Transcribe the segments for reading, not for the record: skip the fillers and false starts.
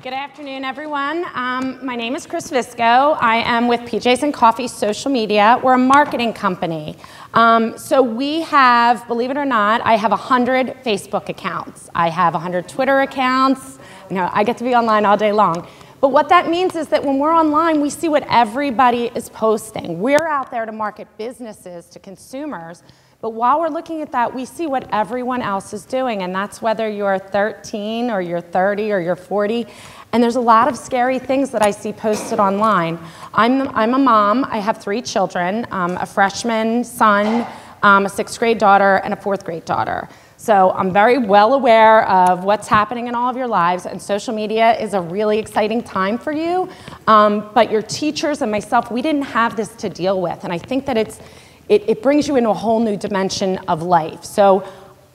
Good afternoon, everyone. My name is Chris Visco. I am with PJs and Coffee Social Media. We're a marketing company. So we have, believe it or not, I have 100 Facebook accounts. I have 100 Twitter accounts. You know, I get to be online all day long. But what that means is that when we're online, we see what everybody is posting. We're out there to market businesses to consumers. But while we're looking at that, we see what everyone else is doing, and that's whether you're 13 or you're 30 or you're 40. And there's a lot of scary things that I see posted online. I'm a mom. I have 3 children, a freshman son, a 6th grade daughter, and a 4th grade daughter. So I'm very well aware of what's happening in all of your lives, and social media is a really exciting time for you. But your teachers and myself, we didn't have this to deal with, and I think that it brings you into a whole new dimension of life. So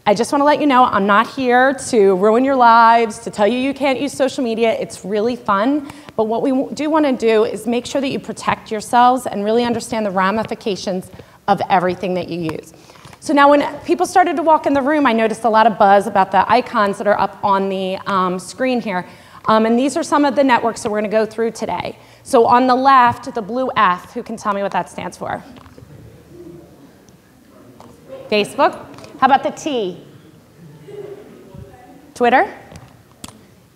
I just want to let you know I'm not here to ruin your lives, to tell you you can't use social media. It's really fun. But what we do want to do is make sure that you protect yourselves and really understand the ramifications of everything that you use. So now when people started to walk in the room, I noticed a lot of buzz about the icons that are up on the screen here. And these are some of the networks that we're going to go through today. So on the left, the blue F, who can tell me what that stands for? Facebook. How about the T? Twitter.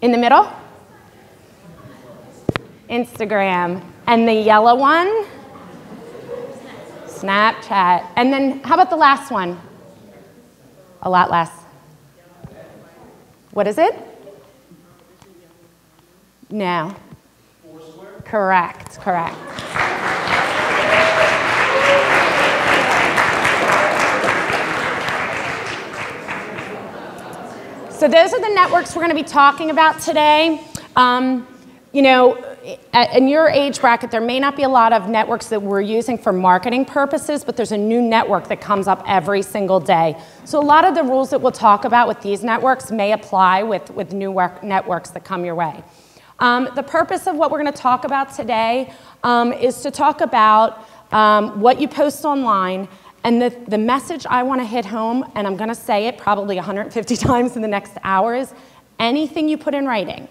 In the middle? Instagram. And the yellow one? Snapchat. And then how about the last one? A lot less. What is it? No. Foursquare? Correct, correct. So those are the networks we're going to be talking about today. You know, in your age bracket, there may not be a lot of networks that we're using for marketing purposes, but there's a new network that comes up every single day. So a lot of the rules that we'll talk about with these networks may apply with new networks that come your way. The purpose of what we're going to talk about today is to talk about what you post online. And the message I want to hit home, and I'm going to say it probably 150 times in the next hour, is anything you put in writing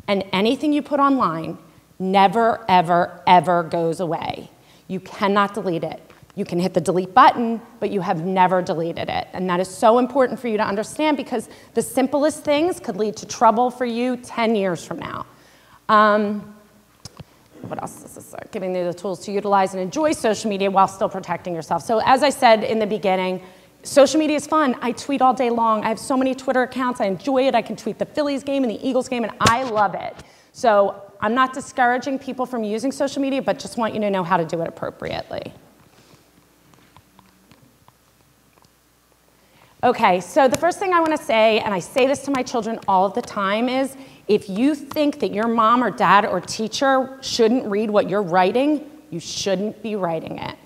and anything you put online never, ever, ever goes away. You cannot delete it. You can hit the delete button, but you have never deleted it. And that is so important for you to understand because the simplest things could lead to trouble for you 10 years from now. What else is this? Giving you the tools to utilize and enjoy social media while still protecting yourself. So as I said in the beginning, social media is fun. I tweet all day long. I have so many Twitter accounts. I enjoy it. I can tweet the Phillies game and the Eagles game, and I love it. So I'm not discouraging people from using social media, but just want you to know how to do it appropriately. Okay, so the first thing I want to say, and I say this to my children all of the time, is if you think that your mom or dad or teacher shouldn't read what you're writing, you shouldn't be writing it.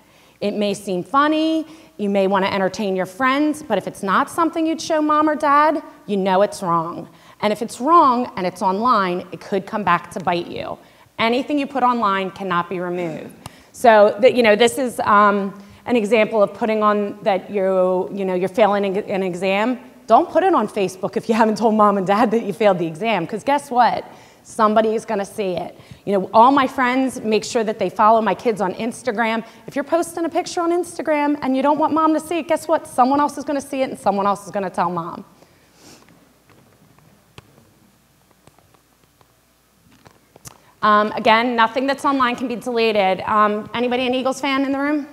It may seem funny, you may want to entertain your friends, but if it's not something you'd show mom or dad, you know it's wrong. And if it's wrong and it's online, it could come back to bite you. Anything you put online cannot be removed. So this is an example of putting on that you're failing an exam. Don't put it on Facebook if you haven't told mom and dad that you failed the exam, because guess what? Somebody is going to see it. You know, all my friends make sure that they follow my kids on Instagram. If you're posting a picture on Instagram and you don't want mom to see it, guess what? Someone else is going to see it and someone else is going to tell mom. Again, nothing that's online can be deleted. Anybody an Eagles fan in the room?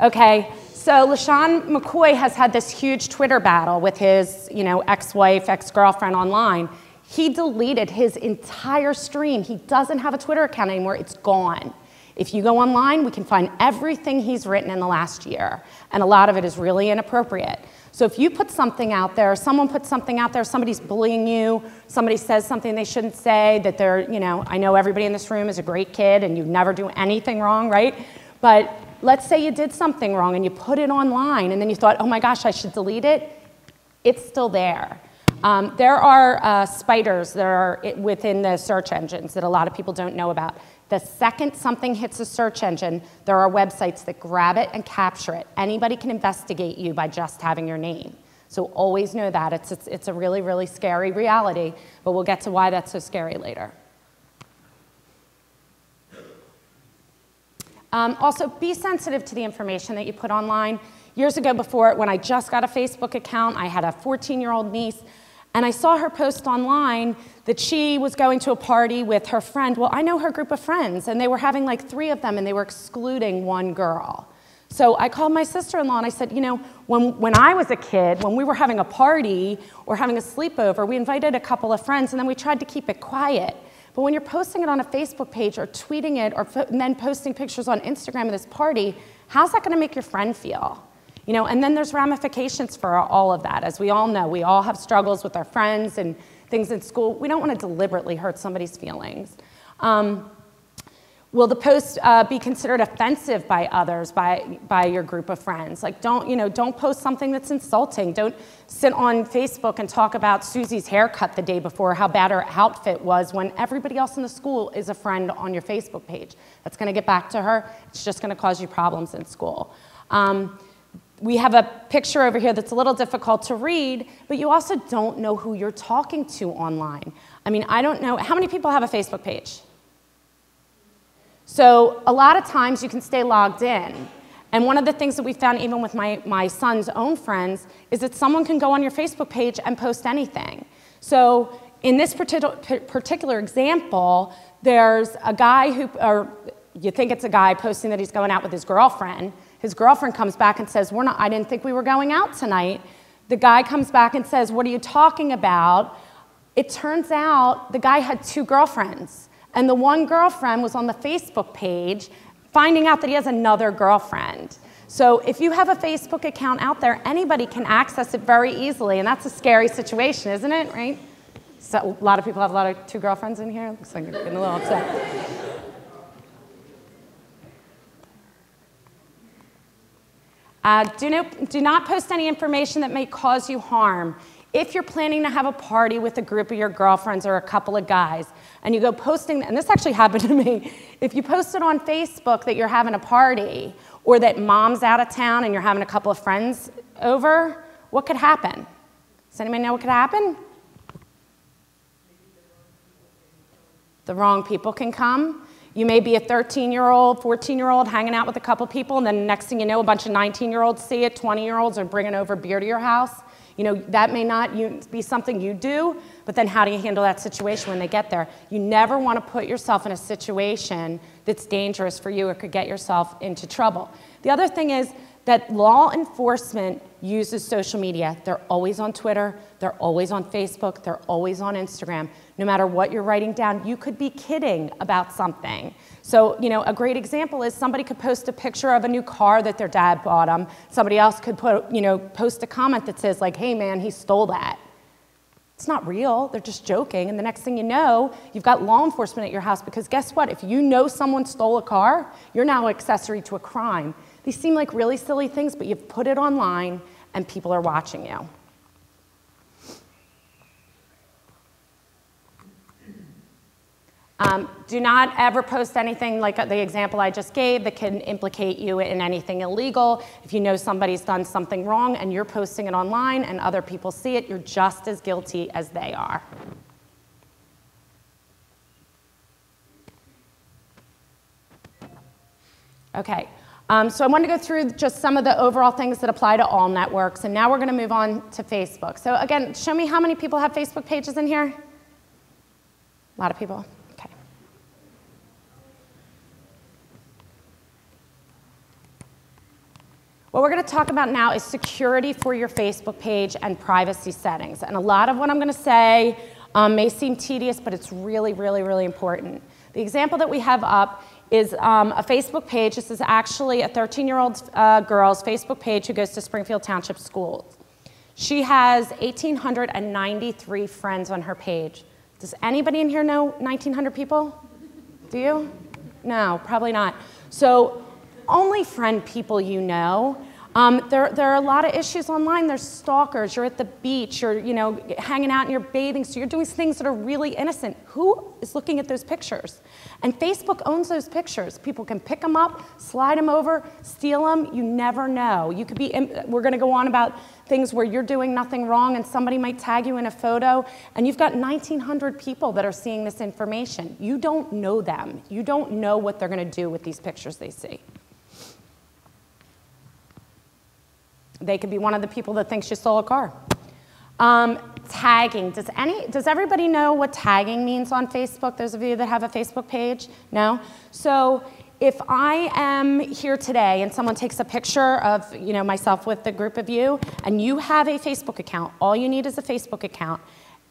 Okay. So LaShawn McCoy has had this huge Twitter battle with his, ex-wife, ex-girlfriend online. He deleted his entire stream. He doesn't have a Twitter account anymore. It's gone. If you go online, we can find everything he's written in the last year, and a lot of it is really inappropriate. So if you put something out there, someone puts something out there, somebody's bullying you, somebody says something they shouldn't say, that they're, I know everybody in this room is a great kid and you never do anything wrong, right? But let's say you did something wrong and you put it online and then you thought, oh my gosh, I should delete it. It's still there. There are spiders that are within the search engines that a lot of people don't know about. The second something hits a search engine, there are websites that grab it and capture it. Anybody can investigate you by just having your name. So always know that. It's a really, really scary reality, but we'll get to why that's so scary later. Also, be sensitive to the information that you put online. Years ago before, when I just got a Facebook account, I had a 14-year-old niece, and I saw her post online that she was going to a party with her friend. Well, I know her group of friends, and they were having like 3 of them, and they were excluding one girl. So I called my sister-in-law, and I said, you know, when I was a kid, when we were having a party or having a sleepover, we invited a couple of friends, and then we tried to keep it quiet. But when you're posting it on a Facebook page or tweeting it or and then posting pictures on Instagram of this party, how's that going to make your friend feel? You know, and then there's ramifications for all of that. As we all know, we all have struggles with our friends and things in school. We don't want to deliberately hurt somebody's feelings. Will the post be considered offensive by others, by your group of friends? Like, don't post something that's insulting. Don't sit on Facebook and talk about Susie's haircut the day before, how bad her outfit was, when everybody else in the school is a friend on your Facebook page. That's going to get back to her. It's just going to cause you problems in school. We have a picture over here that's a little difficult to read, but you also don't know who you're talking to online. I mean, I don't know. How many people have a Facebook page? So a lot of times you can stay logged in. And one of the things that we found even with my son's own friends is that someone can go on your Facebook page and post anything. So in this particular example, there's a guy who, or you think it's a guy posting that he's going out with his girlfriend. His girlfriend comes back and says, I didn't think we were going out tonight. The guy comes back and says, what are you talking about? It turns out the guy had 2 girlfriends. And the one girlfriend was on the Facebook page, finding out that he has another girlfriend. So if you have a Facebook account out there, anybody can access it very easily, and that's a scary situation, isn't it, right? So a lot of people have a lot of 2 girlfriends in here. Looks like you're getting a little upset. Do not post any information that may cause you harm. If you're planning to have a party with a group of your girlfriends or a couple of guys, and you go posting, and this actually happened to me, if you post it on Facebook that you're having a party, or that mom's out of town and you're having a couple of friends over, what could happen? Does anybody know what could happen? The wrong people can come. You may be a 13-year-old, 14-year-old hanging out with a couple people, and then the next thing you know, a bunch of 19-year-olds see it, 20-year-olds are bringing over beer to your house. You know, that may not be something you do, but then how do you handle that situation when they get there? You never want to put yourself in a situation that's dangerous for you or could get yourself into trouble. The other thing is that law enforcement uses social media. They're always on Twitter, they're always on Facebook, they're always on Instagram. No matter what you're writing down, you could be kidding about something. So, you know, a great example is somebody could post a picture of a new car that their dad bought them. Somebody else could post a comment that says like, hey man, he stole that. It's not real, they're just joking, and the next thing you know, you've got law enforcement at your house, because guess what? If you know someone stole a car, you're now accessory to a crime. These seem like really silly things, but you've put it online and people are watching you. Do not ever post anything like the example I just gave that can implicate you in anything illegal. If you know somebody's done something wrong and you're posting it online and other people see it, you're just as guilty as they are. Okay, so I want to go through just some of the overall things that apply to all networks, and now we're going to move on to Facebook. So again, show me how many people have Facebook pages in here? A lot of people? Okay. What we're going to talk about now is security for your Facebook page and privacy settings. And a lot of what I'm going to say may seem tedious, but it's really, really, really important. The example that we have up is a Facebook page. This is actually a 13-year-old girl's Facebook page who goes to Springfield Township Schools. She has 1,893 friends on her page. Does anybody in here know 1,900 people? Do you? No, probably not. So only friend people you know. There are a lot of issues online. There's stalkers. You're at the beach. You're hanging out and you're bathing. So you're doing things that are really innocent. Who is looking at those pictures? And Facebook owns those pictures. People can pick them up, slide them over, steal them. You never know. You could be. We're going to go on about things where you're doing nothing wrong and somebody might tag you in a photo, and you've got 1,900 people that are seeing this information. You don't know them. You don't know what they're going to do with these pictures they see. They could be one of the people that thinks you stole a car. Tagging. Does everybody know what tagging means on Facebook? Those of you that have a Facebook page? No? So if I am here today and someone takes a picture of myself with a group of you, and you have a Facebook account, all you need is a Facebook account,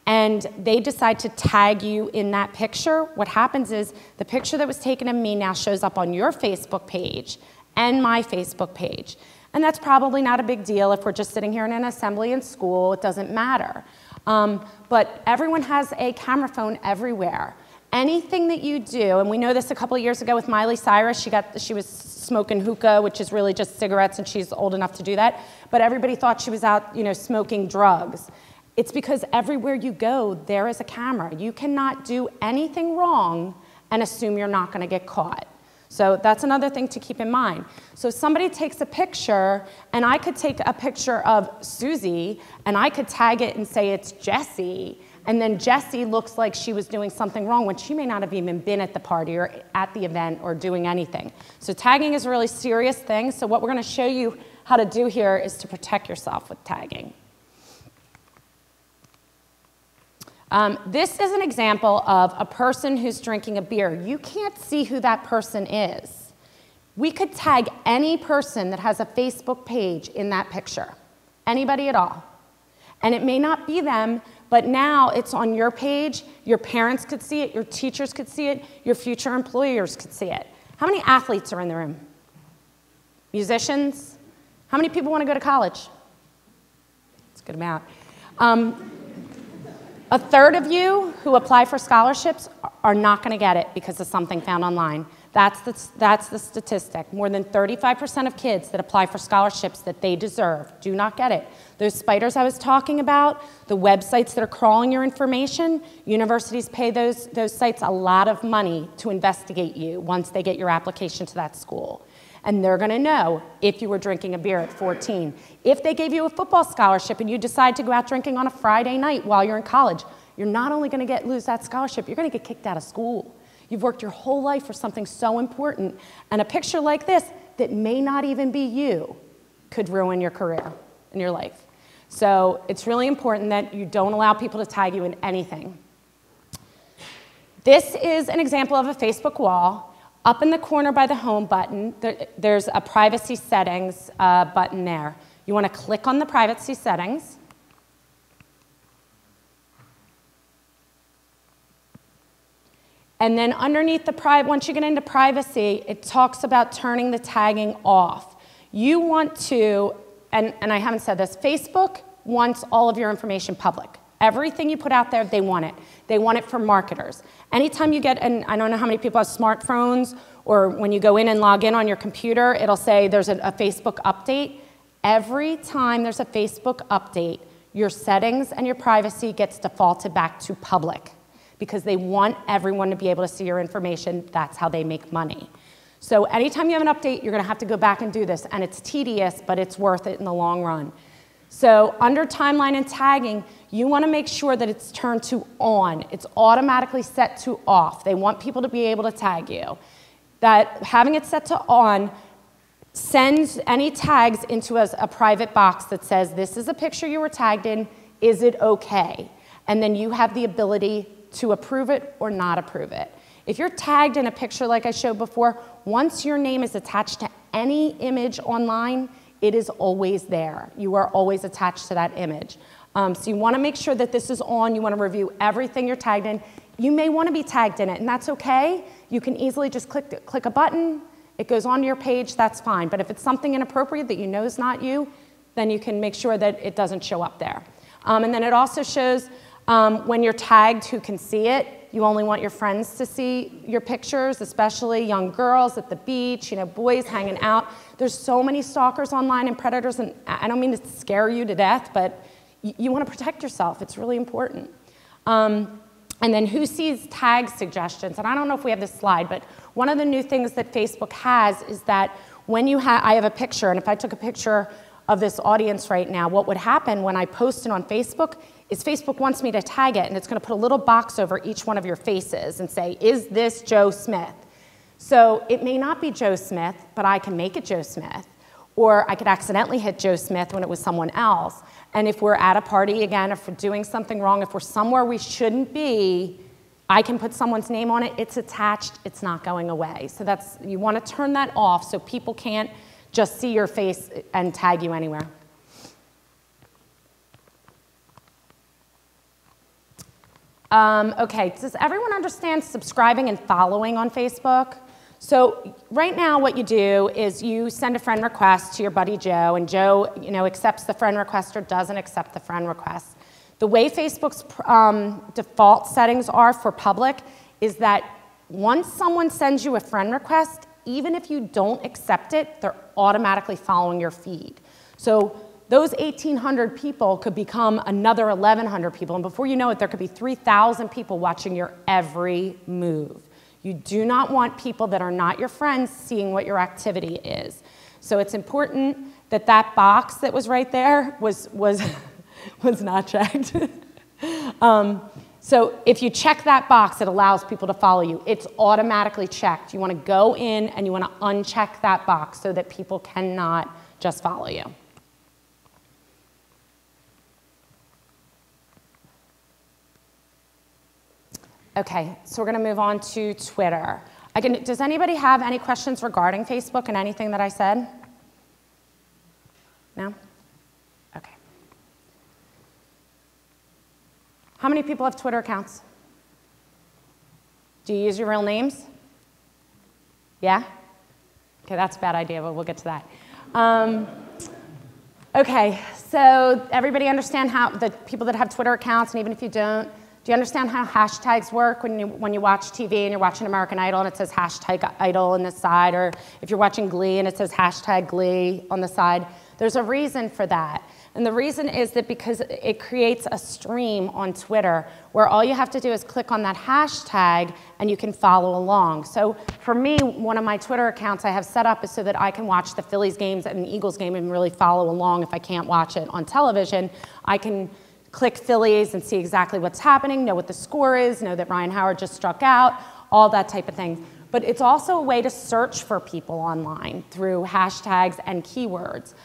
and they decide to tag you in that picture, what happens is the picture that was taken of me now shows up on your Facebook page and my Facebook page. And that's probably not a big deal if we're just sitting here in an assembly in school. It doesn't matter. But everyone has a camera phone everywhere. Anything that you do, and we know this a couple of years ago with Miley Cyrus, she was smoking hookah, which is really just cigarettes, and she's old enough to do that. But everybody thought she was out, smoking drugs. It's because everywhere you go, there is a camera. You cannot do anything wrong and assume you're not going to get caught. So that's another thing to keep in mind. So somebody takes a picture, and I could take a picture of Susie, and I could tag it and say it's Jessie, and then Jessie looks like she was doing something wrong when she may not have even been at the party or at the event or doing anything. So tagging is a really serious thing. So what we're going to show you how to do here is to protect yourself with tagging. This is an example of a person who's drinking a beer. You can't see who that person is. We could tag any person that has a Facebook page in that picture, anybody at all. And it may not be them, but now it's on your page. Your parents could see it, your teachers could see it, your future employers could see it. How many athletes are in the room? Musicians? How many people want to go to college? It's a good amount. A third of you who apply for scholarships are not going to get it because of something found online. That's the statistic. More than 35% of kids that apply for scholarships that they deserve do not get it. Those spiders I was talking about, the websites that are crawling your information, universities pay those sites a lot of money to investigate you once they get your application to that school. And they're going to know if you were drinking a beer at 14. If they gave you a football scholarship and you decide to go out drinking on a Friday night while you're in college, you're not only going to lose that scholarship, you're going to get kicked out of school. You've worked your whole life for something so important. And a picture like this that may not even be you could ruin your career and your life. So it's really important that you don't allow people to tag you in anything. This is an example of a Facebook wall. Up in the corner by the home button, there's a privacy settings button there. You want to click on the privacy settings. And then underneath once you get into privacy, it talks about turning the tagging off. You want to, and I haven't said this, Facebook wants all of your information public. Everything you put out there, they want it. They want it for marketers. Anytime you get, and I don't know how many people have smartphones, or when you go in and log in on your computer, it'll say there's a Facebook update. Every time there's a Facebook update, your settings and your privacy gets defaulted back to public because they want everyone to be able to see your information. That's how they make money. So anytime you have an update, you're going to have to go back and do this, and it's tedious, but it's worth it in the long run. So under timeline and tagging, you want to make sure that it's turned to on. It's automatically set to off. They want people to be able to tag you. That having it set to on sends any tags into a private box that says, this is a picture you were tagged in, is it okay? And then you have the ability to approve it or not approve it. If you're tagged in a picture like I showed before, once your name is attached to any image online, it is always there. You are always attached to that image. So you want to make sure that this is on. You want to review everything you're tagged in. You may want to be tagged in it, and that's okay. You can easily just click a button. It goes onto your page. That's fine. But if it's something inappropriate that you know is not you, then you can make sure that it doesn't show up there. And then it also shows when you're tagged who can see it. You only want your friends to see your pictures, especially young girls at the beach, boys hanging out. There's so many stalkers online and predators, and I don't mean to scare you to death, but you want to protect yourself. It's really important. And then who sees tag suggestions? And I don't know if we have this slide, but one of the new things that Facebook has is that when I have a picture, and if I took a picture of this audience right now, what would happen when I post it on Facebook is Facebook wants me to tag it, and it's going to put a little box over each one of your faces and say, is this Joe Smith? So it may not be Joe Smith, but I can make it Joe Smith. Or I could accidentally hit Joe Smith when it was someone else. And if we're at a party, again, if we're doing something wrong, if we're somewhere we shouldn't be, I can put someone's name on it. It's attached. It's not going away. So you want to turn that off so people can't just see your face and tag you anywhere. Okay, does everyone understand subscribing and following on Facebook? So right now what you do is you send a friend request to your buddy Joe, and Joe accepts the friend request or doesn't accept the friend request. The way Facebook's default settings are for public is that once someone sends you a friend request, even if you don't accept it, they're automatically following your feed. So those 1,800 people could become another 1,100 people, and before you know it, there could be 3,000 people watching your every move. You do not want people that are not your friends seeing what your activity is. So it's important that that box that was right there was not checked. So if you check that box, it allows people to follow you. It's automatically checked. You want to go in and you want to uncheck that box so that people cannot just follow you. Okay, so we're going to move on to Twitter. Does anybody have any questions regarding Facebook and anything that I said? No? Okay. How many people have Twitter accounts? Do you use your real names? Yeah? Okay, that's a bad idea, but we'll get to that. Okay, so everybody understand how the people that have Twitter accounts, and even if you don't, do you understand how hashtags work when you watch TV and you're watching American Idol and it says hashtag Idol on the side, or if you're watching Glee and it says hashtag Glee on the side? There's a reason for that. And the reason is that because it creates a stream on Twitter where all you have to do is click on that hashtag and you can follow along. So for me, one of my Twitter accounts I have set up is so that I can watch the Phillies games and the Eagles game and really follow along. If I can't watch it on television, I can click Phillies and see exactly what's happening, know what the score is, know that Ryan Howard just struck out, all that type of thing. But it's also a way to search for people online through hashtags and keywords.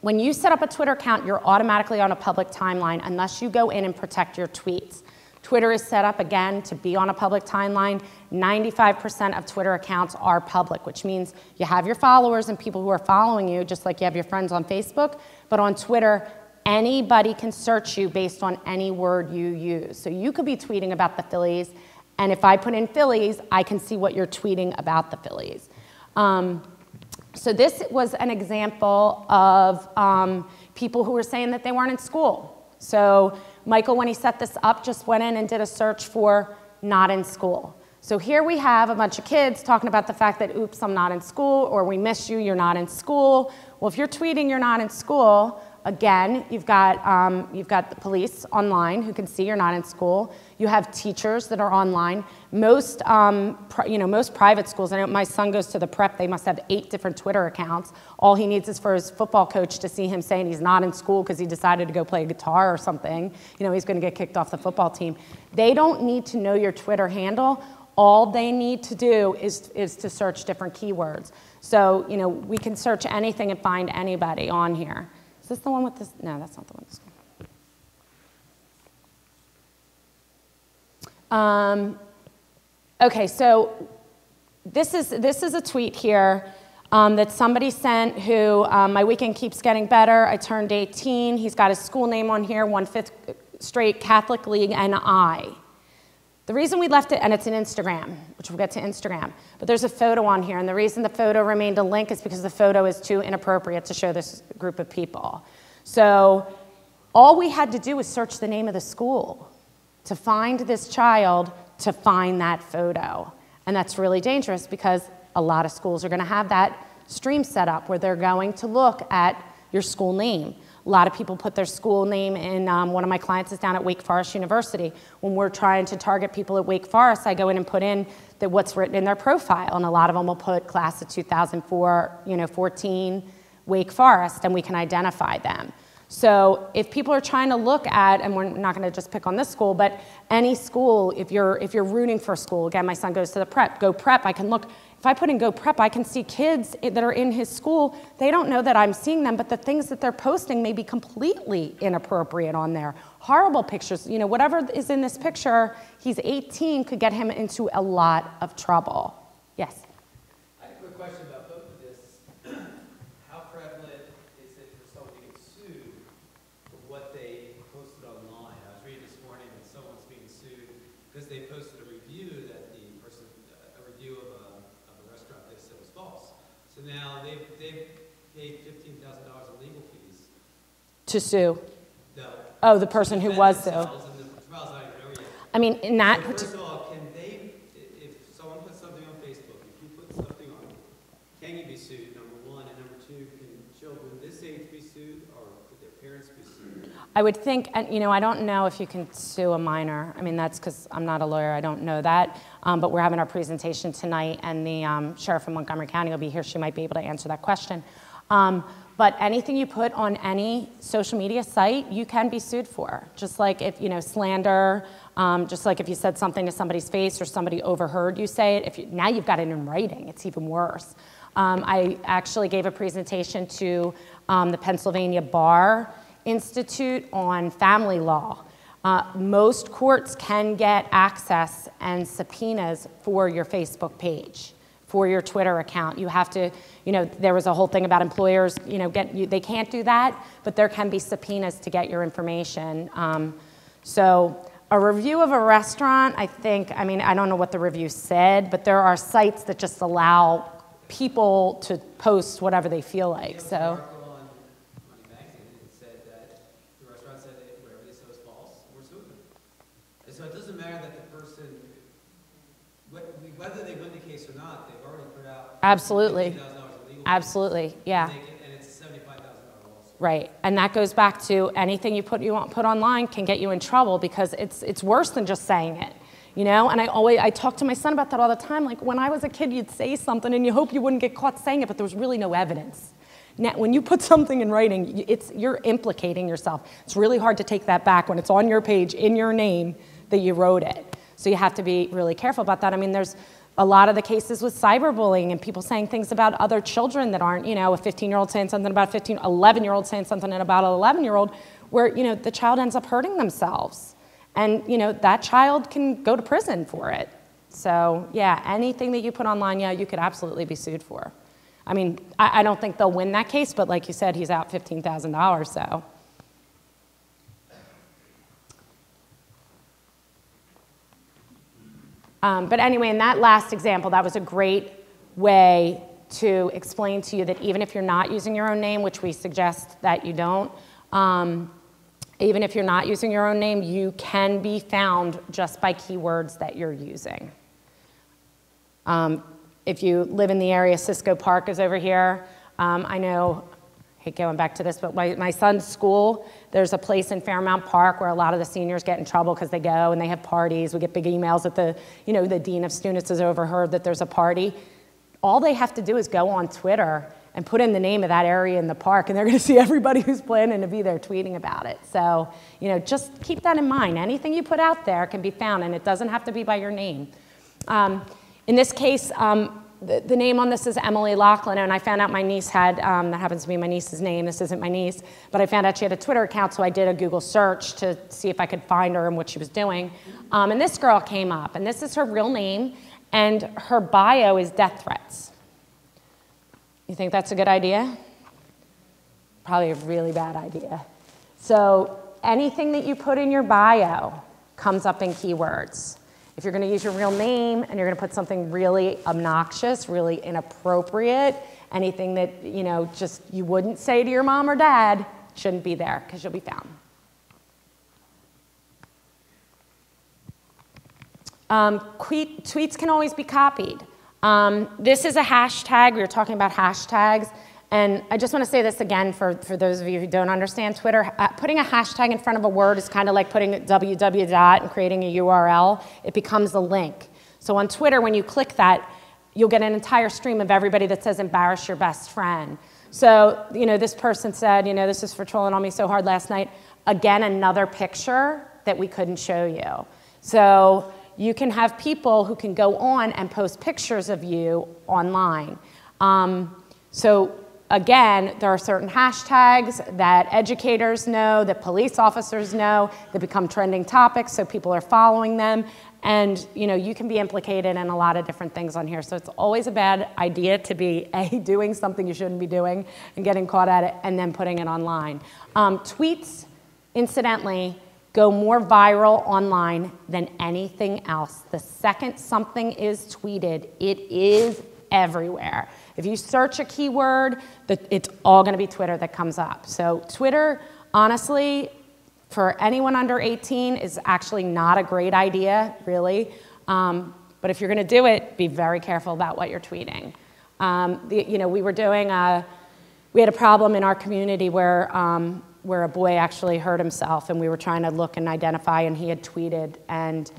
When you set up a Twitter account, you're automatically on a public timeline unless you go in and protect your tweets. Twitter is set up, again, to be on a public timeline. 95% of Twitter accounts are public, which means you have your followers and people who are following you, just like you have your friends on Facebook. But on Twitter, anybody can search you based on any word you use. So you could be tweeting about the Phillies, and if I put in Phillies, I can see what you're tweeting about the Phillies. So this was an example of people who were saying that they weren't in school. So Michael, when he set this up, just went in and did a search for not in school. So here we have a bunch of kids talking about the fact that, oops, I'm not in school, or we miss you, you're not in school. Well, if you're tweeting you're not in school, again, you've got the police online who can see you're not in school. You have teachers that are online. Most private schools, I know my son goes to the prep, they must have 8 different Twitter accounts. All he needs is for his football coach to see him saying he's not in school because he decided to go play guitar or something. He's going to get kicked off the football team. They don't need to know your Twitter handle. All they need to do is to search different keywords. So, we can search anything and find anybody on here. Is this the one with this? No, that's not the one with this. Okay, so this is a tweet here that somebody sent who, my weekend keeps getting better. I turned 18. He's got his school name on here, 1/5 straight Catholic League, and I. The reason we left it, and it's an Instagram, which we'll get to Instagram, but there's a photo on here, and the reason the photo remained a link is because the photo is too inappropriate to show this group of people. So all we had to do was search the name of the school to find this child to find that photo. And that's really dangerous because a lot of schools are going to have that stream set up where they're going to look at your school name. A lot of people put their school name in. One of my clients is down at Wake Forest University. When we're trying to target people at Wake Forest, I go in and put in what's written in their profile, and a lot of them will put class of 2004, 14, Wake Forest, and we can identify them. So if people are trying to look at, and we're not going to just pick on this school, but any school, if you're rooting for a school, again, my son goes to the prep, Go Prep, I can look. If I put in Go Prep, I can see kids that are in his school. They don't know that I'm seeing them, but the things that they're posting may be completely inappropriate on there. Horrible pictures. Whatever is in this picture, he's 18, could get him into a lot of trouble. Yes? I have a quick question about both of this. How prevalent is it for someone to get sued for what they posted online? I was reading this morning that someone's being sued because they posted a review that the person, a review of a restaurant they said was false. So now they've paid $15,000 in legal fees. To sue? No. Oh, the person who was sued. And the trial's not even over yet. I mean, in that so first of all, can they, if someone puts something on Facebook, if you put something on, can you be sued, number one? And number two, can children this age be sued, or could their parents be sued? I would think, and I don't know if you can sue a minor. I mean, that's because I'm not a lawyer, I don't know that. But we're having our presentation tonight, and the sheriff in Montgomery County will be here. She might be able to answer that question. But anything you put on any social media site, you can be sued for. Just like if, slander, just like if you said something to somebody's face or somebody overheard you say it, now you've got it in writing, it's even worse. I actually gave a presentation to the Pennsylvania Bar Institute on family law. Most courts can get access and subpoenas for your Facebook page, for your Twitter account. You have to, there was a whole thing about employers, they can't do that, but there can be subpoenas to get your information. So a review of a restaurant, I don't know what the review said, but there are sites that just allow people to post whatever they feel like, so. So it doesn't matter that the person, whether they win the case or not, they've already put out Absolutely. $50,000 in legal Absolutely, yeah. And it's a $75,000 lawsuit. Right, and that goes back to anything you put online can get you in trouble because it's worse than just saying it. And I talk to my son about that all the time. Like when I was a kid, you'd say something and you hope you wouldn't get caught saying it, but there was really no evidence. Now, when you put something in writing, you're implicating yourself. It's really hard to take that back when it's on your page, in your name, that you wrote it. So you have to be really careful about that. I mean, there's a lot of the cases with cyberbullying and people saying things about other children that aren't, a 15-year-old saying something about 11-year-old saying something about an 11-year-old where, the child ends up hurting themselves. And, that child can go to prison for it. So, yeah, anything that you put online, yeah, you could absolutely be sued for. I mean, I don't think they'll win that case, but like you said, he's out $15,000, so. But anyway, in that last example, that was a great way to explain to you that even if you're not using your own name, which we suggest that you don't, even if you're not using your own name, you can be found just by keywords that you're using. If you live in the area, Cisco Park is over here. I know, I hate going back to this, but my son's school, there's a place in Fairmount Park where a lot of the seniors get in trouble because they go and they have parties. We get big emails that the dean of students has overheard that there's a party. All they have to do is go on Twitter and put in the name of that area in the park, and they're going to see everybody who's planning to be there tweeting about it. So, just keep that in mind. Anything you put out there can be found, and it doesn't have to be by your name. In this case, the name on this is Emily Laughlin, and I found out my niece had, that happens to be my niece's name, this isn't my niece, but I found out she had a Twitter account, so I did a Google search to see if I could find her and what she was doing. And this girl came up, and this is her real name, and her bio is death threats. You think that's a good idea? Probably a really bad idea. So anything that you put in your bio comes up in keywords. If you're going to use your real name and you're going to put something really obnoxious, really inappropriate, anything that, just you wouldn't say to your mom or dad, shouldn't be there because you'll be found. Tweets can always be copied. This is a hashtag. We were talking about hashtags. And I just want to say this again for those of you who don't understand Twitter. Putting a hashtag in front of a word is kind of like putting a www dot and creating a URL. It becomes a link. So on Twitter, when you click that, you'll get an entire stream of everybody that says embarrass your best friend. So, this person said, this is for trolling on me so hard last night. Again, another picture that we couldn't show you. So you can have people who can go on and post pictures of you online. So again, there are certain hashtags that educators know, that police officers know, that become trending topics, so people are following them. And you can be implicated in a lot of different things on here. So it's always a bad idea to be doing something you shouldn't be doing and getting caught at it and then putting it online. Tweets, incidentally, go more viral online than anything else. The second something is tweeted, it is everywhere. If you search a keyword, it's all going to be Twitter that comes up. So Twitter, honestly, for anyone under 18 is actually not a great idea, really. But if you're going to do it, be very careful about what you're tweeting. We had a problem in our community where a boy actually hurt himself, and we were trying to look and identify, and he had tweeted, and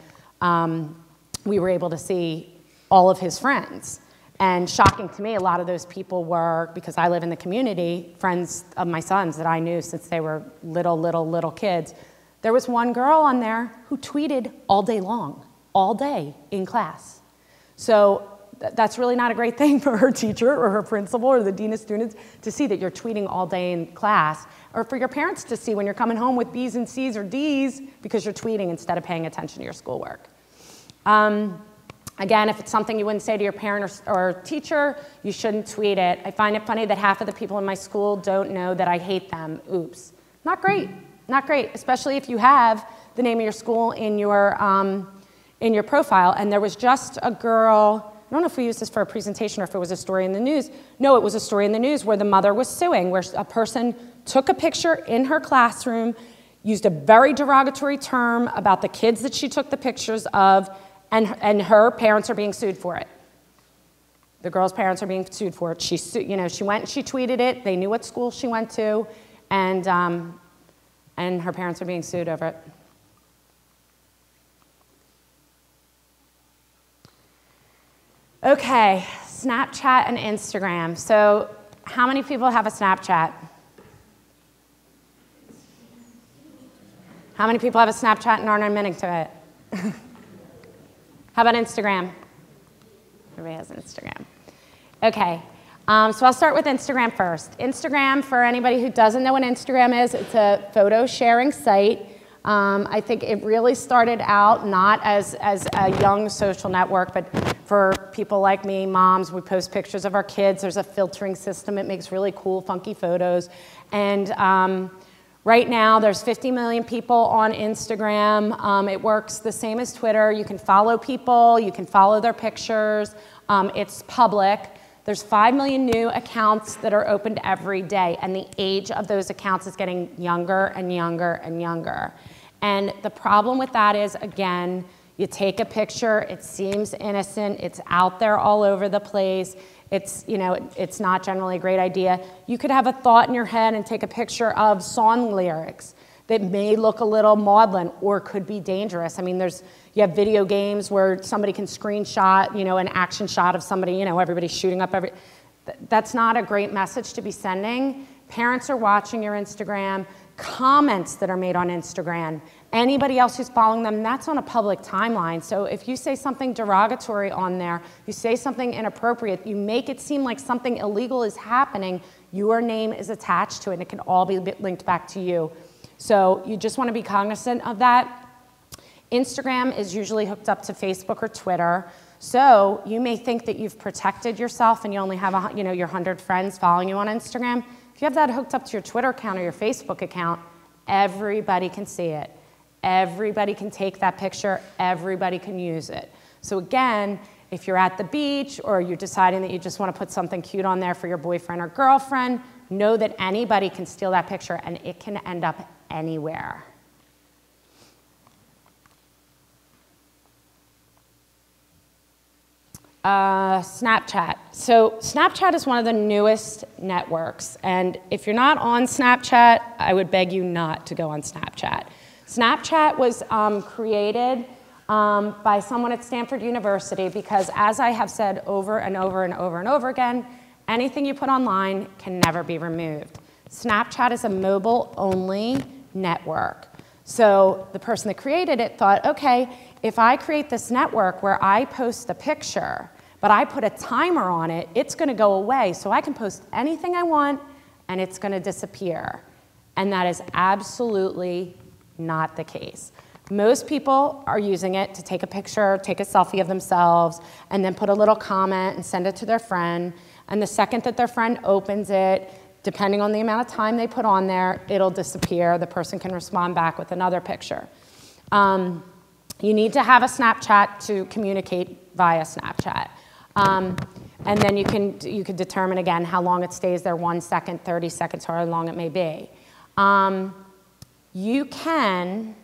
we were able to see all of his friends. And shocking to me, a lot of those people were, because I live in the community, friends of my sons that I knew since they were little kids. There was one girl on there who tweeted all day long, all day in class. So that's really not a great thing for her teacher or her principal or the dean of students to see that you're tweeting all day in class, or for your parents to see when you're coming home with B's and C's or D's because you're tweeting instead of paying attention to your schoolwork. Again, if it's something you wouldn't say to your parent or teacher, you shouldn't tweet it. I find it funny that half of the people in my school don't know that I hate them. Oops. Not great. Not great, especially if you have the name of your school in your profile. And there was just a girl, I don't know if we used this for a presentation or if it was a story in the news. No, it was a story in the news where the mother was suing, where a person took a picture in her classroom, used a very derogatory term about the kids that she took the pictures of, and her parents are being sued for it. The girl's parents are being sued for it. She went and she tweeted it. They knew what school she went to, and her parents are being sued over it. Okay, Snapchat and Instagram. So how many people have a Snapchat? How many people have a Snapchat and aren't admitting to it? How about Instagram? Everybody has Instagram. Okay, so I'll start with Instagram first. Instagram, for anybody who doesn't know what Instagram is, it's a photo sharing site. I think it really started out not as a young social network, but for people like me, moms, we post pictures of our kids. There's a filtering system. It makes really cool, funky photos. And right now, there's 50 million people on Instagram. It works the same as Twitter. You can follow people. You can follow their pictures. It's public. There's 5 million new accounts that are opened every day, and the age of those accounts is getting younger and younger and younger. And the problem with that is, again, you take a picture, it seems innocent, it's out there all over the place. It's not generally a great idea. You could have a thought in your head and take a picture of song lyrics that may look a little maudlin or could be dangerous. I mean, you have video games where somebody can screenshot, an action shot of somebody, everybody's shooting up that's not a great message to be sending. Parents are watching your Instagram, comments that are made on Instagram, anybody else who's following them, that's on a public timeline. So if you say something derogatory on there, you say something inappropriate, you make it seem like something illegal is happening, your name is attached to it, and it can all be linked back to you. So you just want to be cognizant of that. Instagram is usually hooked up to Facebook or Twitter. So you may think that you've protected yourself and you only have your 100 friends following you on Instagram. If you have that hooked up to your Twitter account or your Facebook account, everybody can see it. Everybody can take that picture. Everybody can use it. So again, if you're at the beach or you're deciding that you just want to put something cute on there for your boyfriend or girlfriend, know that anybody can steal that picture and it can end up anywhere. Snapchat. So Snapchat is one of the newest networks, and if you're not on Snapchat, I would beg you not to go on Snapchat. Snapchat was created by someone at Stanford University because, as I have said over and over and over and over again, anything you put online can never be removed. Snapchat is a mobile-only network. So the person that created it thought, okay, if I create this network where I post a picture, but I put a timer on it, it's going to go away. So I can post anything I want, and it's going to disappear. And that is absolutely not the case. Most people are using it to take a picture, take a selfie of themselves, and then put a little comment and send it to their friend. And the second that their friend opens it, depending on the amount of time they put on there, it'll disappear. The person can respond back with another picture. You need to have a Snapchat to communicate via Snapchat. And then you can determine, again, how long it stays there, 1 second, 30 seconds, however long it may be. You can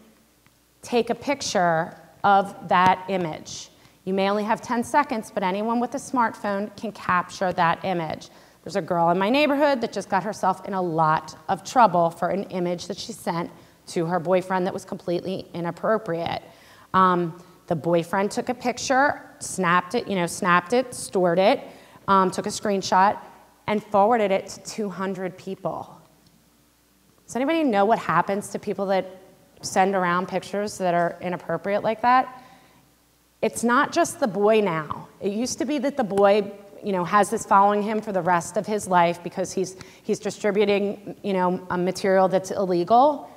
take a picture of that image. You may only have 10 seconds, but anyone with a smartphone can capture that image. There's a girl in my neighborhood that just got herself in a lot of trouble for an image that she sent to her boyfriend that was completely inappropriate. The boyfriend took a picture, snapped it, stored it, took a screenshot, and forwarded it to 200 people. Does anybody know what happens to people that send around pictures that are inappropriate like that? It's not just the boy now. It used to be that the boy has this following him for the rest of his life because he's distributing, a material that's illegal.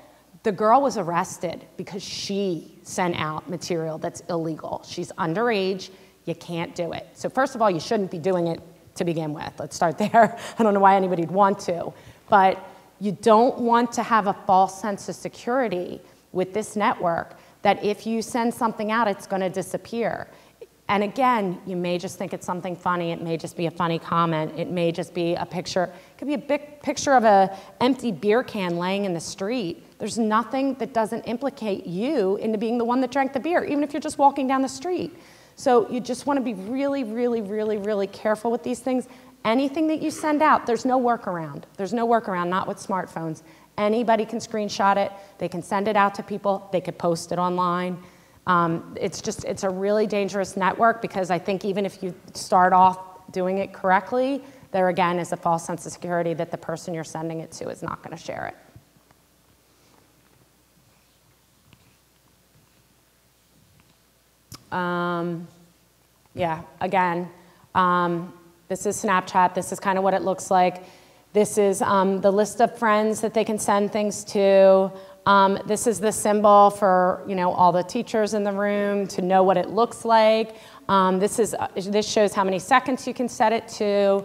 The girl was arrested because she sent out material that's illegal. She's underage. You can't do it. So first of all, you shouldn't be doing it to begin with. Let's start there. I don't know why anybody'd want to. But you don't want to have a false sense of security with this network that if you send something out, it's going to disappear. And again, you may just think it's something funny. It may just be a funny comment. It may just be a picture. It could be a big picture of an empty beer can laying in the street. There's nothing that doesn't implicate you into being the one that drank the beer, even if you're just walking down the street. So you just want to be really, really, really, really careful with these things. Anything that you send out, there's no workaround. There's no workaround, not with smartphones. Anybody can screenshot it. They can send it out to people. They could post it online. It's a really dangerous network because I think even if you start off doing it correctly, there again is a false sense of security that the person you're sending it to is not going to share it. This is Snapchat. This is kind of what it looks like. This is the list of friends that they can send things to. This is the symbol for all the teachers in the room to know what it looks like. This shows how many seconds you can set it to.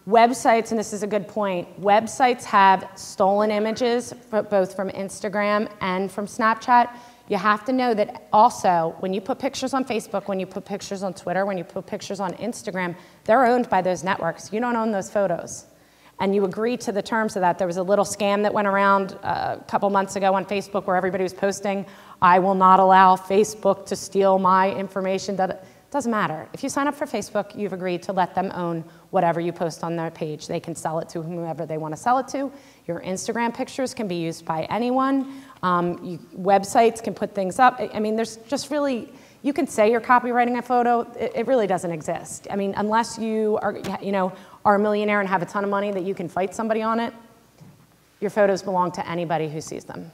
Websites, and this is a good point, websites have stolen images both from Instagram and from Snapchat. You have to know that also when you put pictures on Facebook, when you put pictures on Twitter, when you put pictures on Instagram, they're owned by those networks. You don't own those photos. And you agree to the terms of that. There was a little scam that went around a couple months ago on Facebook where everybody was posting, I will not allow Facebook to steal my information. That doesn't matter. If you sign up for Facebook, you've agreed to let them own whatever you post on their page. They can sell it to whomever they want to sell it to. Your Instagram pictures can be used by anyone. Websites can put things up. I mean, there's just really, you can say you're copywriting a photo. It really doesn't exist. I mean, unless you are a millionaire and have a ton of money that you can fight somebody on it, your photos belong to anybody who sees them.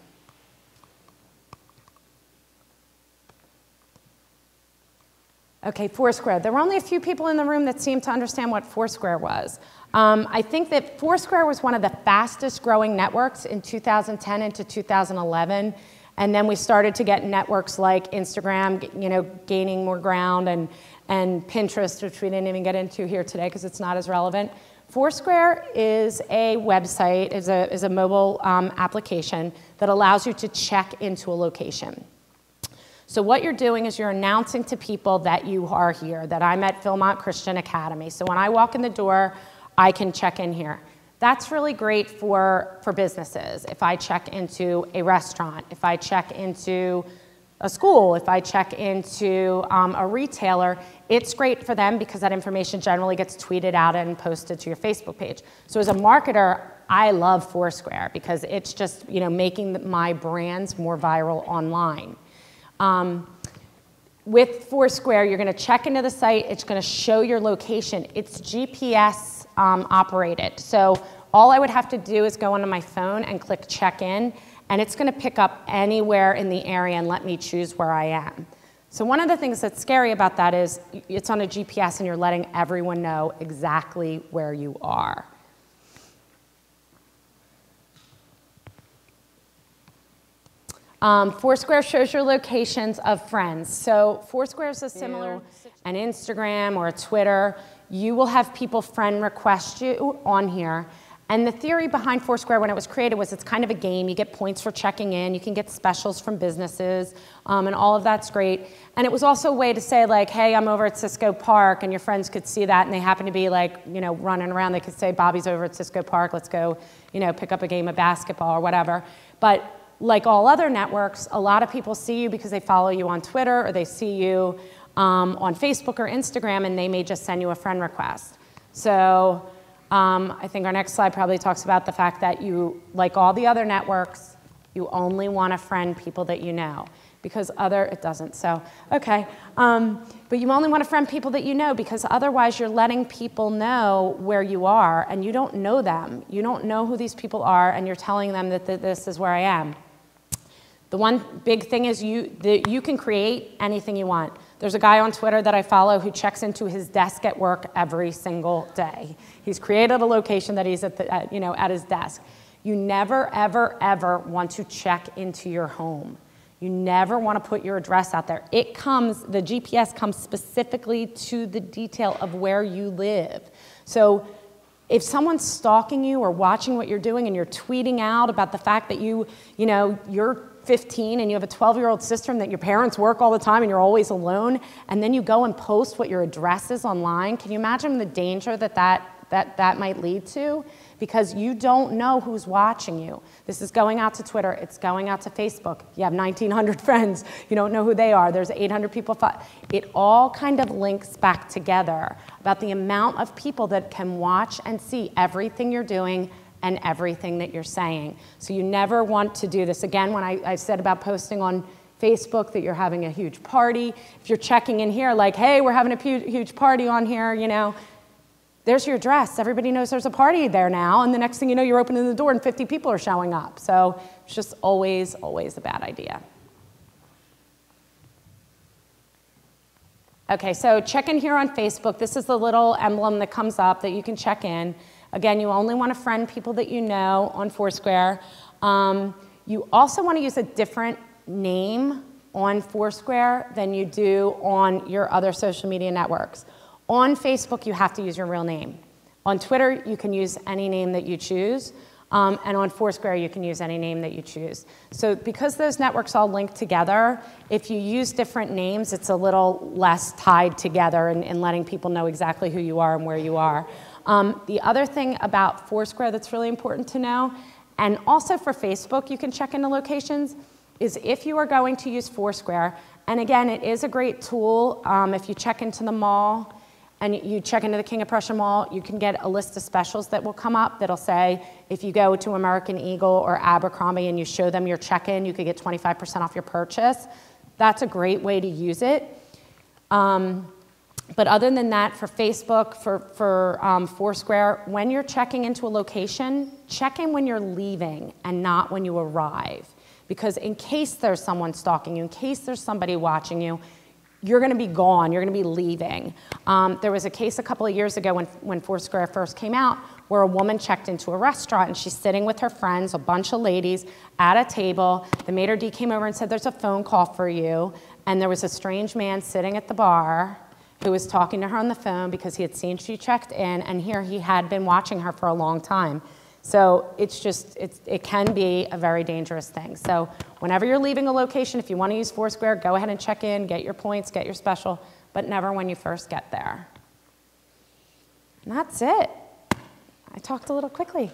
Okay, Foursquare. There were only a few people in the room that seemed to understand what Foursquare was. I think that Foursquare was one of the fastest growing networks in 2010 into 2011. And then we started to get networks like Instagram, gaining more ground, and Pinterest, which we didn't even get into here today because it's not as relevant. Foursquare is a website, is a mobile application that allows you to check into a location. So what you're doing is you're announcing to people that you are here, that I'm at Phil-Mont Christian Academy. So when I walk in the door, I can check in here. That's really great for businesses. If I check into a restaurant, if I check into a school, if I check into a retailer, it's great for them because that information generally gets tweeted out and posted to your Facebook page. So as a marketer, I love Foursquare because it's just, you know, making my brands more viral online. With Foursquare, you're going to check into the site. It's going to show your location. It's GPS operated. So all I would have to do is go onto my phone and click check in, and it's going to pick up anywhere in the area and let me choose where I am. So one of the things that's scary about that is it's on a GPS and you're letting everyone know exactly where you are. Foursquare shows your locations of friends. So Foursquare is a similar, an Instagram or a Twitter. You will have people friend request you on here. And the theory behind Foursquare when it was created was it's kind of a game. You get points for checking in. You can get specials from businesses, and all of that's great. And it was also a way to say, like, hey, I'm over at Cisco Park, and your friends could see that, and they happen to be, like, you know, running around. They could say, Bobby's over at Cisco Park. Let's go, you know, pick up a game of basketball or whatever. But like all other networks, a lot of people see you because they follow you on Twitter or they see you on Facebook or Instagram, and they may just send you a friend request. So I think our next slide probably talks about the fact that you, like all the other networks, you only want to friend people that you know. Because it doesn't, so, okay. But you only want to friend people that you know because otherwise you're letting people know where you are and you don't know them. You don't know who these people are and you're telling them that this is where I am. The one big thing is you can create anything you want. There's a guy on Twitter that I follow who checks into his desk at work every single day. He's created a location that he's at his desk. You never, ever, ever want to check into your home. You never want to put your address out there. The GPS comes specifically to the detail of where you live. So if someone's stalking you or watching what you're doing and you're tweeting out about the fact that you're 15 and you have a 12-year-old sister and that your parents work all the time and you're always alone, and then you go and post what your address is online, can you imagine the danger that might lead to? Because you don't know who's watching you. This is going out to Twitter. It's going out to Facebook. You have 1,900 friends. You don't know who they are. There's 800 people. It all kind of links back together about the amount of people that can watch and see everything you're doing and everything that you're saying. So you never want to do this. Again, when I said about posting on Facebook that you're having a huge party, if you're checking in here like, hey, we're having a huge party on here, you know, there's your address. Everybody knows there's a party there now, and the next thing you know, you're opening the door and 50 people are showing up. So it's just always, always a bad idea. Okay, so check in here on Facebook. This is the little emblem that comes up that you can check in. Again, you only want to friend people that you know on Foursquare. You also want to use a different name on Foursquare than you do on your other social media networks. On Facebook, you have to use your real name. On Twitter, you can use any name that you choose. And on Foursquare, you can use any name that you choose. So because those networks all link together, if you use different names, it's a little less tied together in letting people know exactly who you are and where you are. The other thing about Foursquare that's really important to know, and also for Facebook, you can check into locations, is if you are going to use Foursquare, and again, it is a great tool. If you check into the mall, and you check into the King of Prussia Mall, you can get a list of specials that will come up that'll say, if you go to American Eagle or Abercrombie and you show them your check-in, you could get 25% off your purchase. That's a great way to use it. But other than that, for Facebook, for Foursquare, when you're checking into a location, check in when you're leaving and not when you arrive. Because in case there's someone stalking you, in case there's somebody watching you, you're going to be gone, you're going to be leaving. There was a case a couple of years ago when Foursquare first came out where a woman checked into a restaurant and she's sitting with her friends, a bunch of ladies, at a table. The maitre d' came over and said, there's a phone call for you. And there was a strange man sitting at the bar who was talking to her on the phone because he had seen she checked in, and here he had been watching her for a long time. So it can be a very dangerous thing. So whenever you're leaving a location, if you want to use Foursquare, go ahead and check in, get your points, get your special, but never when you first get there. And that's it. I talked a little quickly.